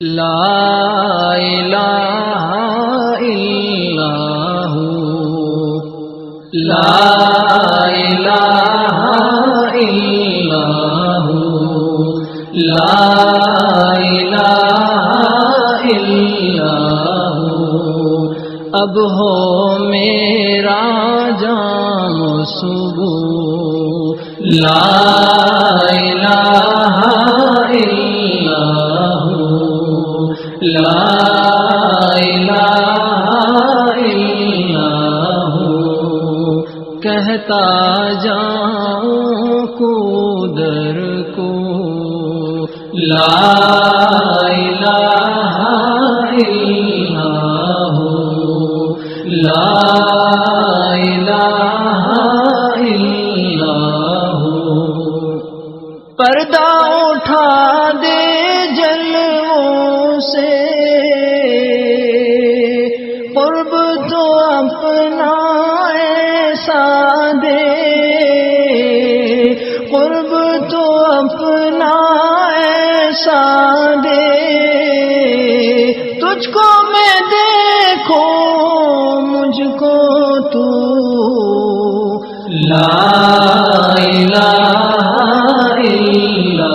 لا الہ الا ہو، لا الہ الا ہو، لا الہ الا ہو۔ اب ہو میرا جام صبح، لا الہ الا ہو، لا الہ الا ہو۔ کہتا جاؤں کو در کو، لا الہ الا ہو، لا الہ الا ہو۔ پردہ اٹھا دے جلووں سے، قرب تو اپنا ایسا دے، قرب تو اپنا ایسا دے، تجھ کو میں دیکھوں مجھ کو تو، لا الہ الا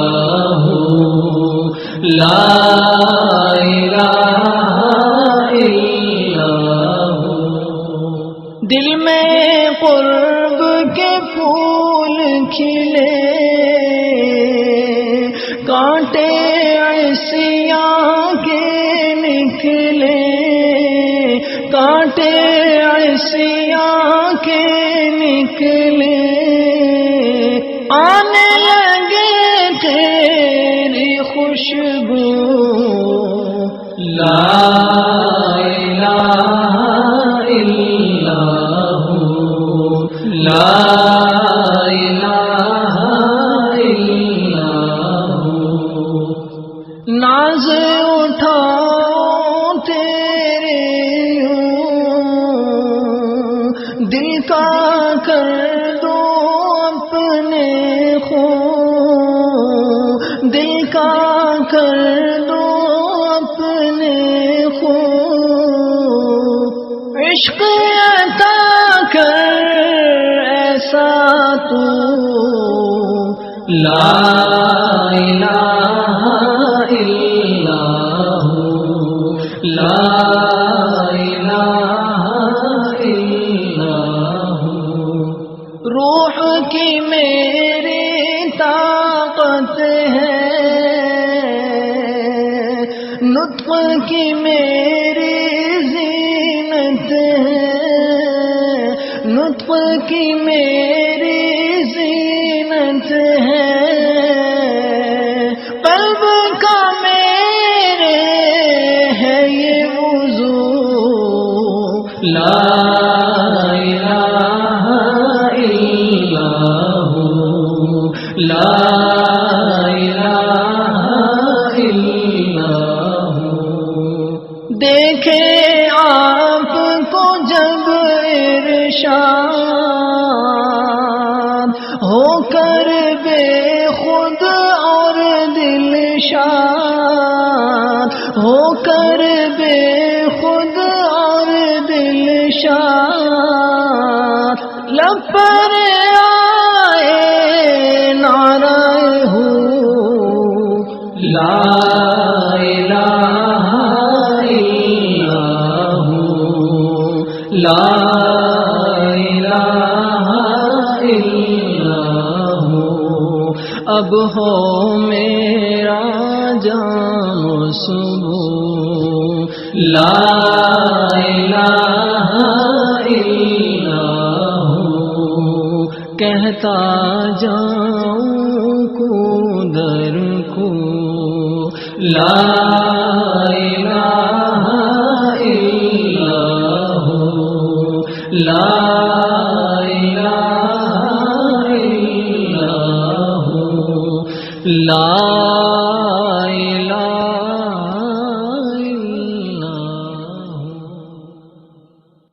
ہو، لا الہ الا ہو۔ دل میں قرب کے پھول کھلے، کانٹے عصیاں کے نکلے، کانٹے عصیاں کے نکلے، آنے لگے تیری خوشبو، لا الہ الا ہو، لا الہ الا ہو۔ ناز اٹھاؤں تیرے یوں، دل کا کر دو اپنے خوں، دل کا کر دو اپنے خوں، عشق عطا کر ایسا تو، لا الہ الا ہو، لا الہ الا ہو۔ روح کی میری طاقت ہے، نطق کی میری زینت ہے، نطق کی میری زینت ہے، قلب کا میرے ہے یہ وضو، لا الہ الا ہو، لا الہ الا ہو۔ دیکھے آپ کو جب ارشاد ہو کر بے خود اور دل شاد، ہو کر بے خود اور دل شاد، لب پر آئے نعرہ ہو، لا الہ الا ہو، لا الہ الا ہو۔ اب ہو میرا جام صبح، لا الہ الا ہو۔ کہتا جاؤں کو در کو، لا الہ الا ہو، لا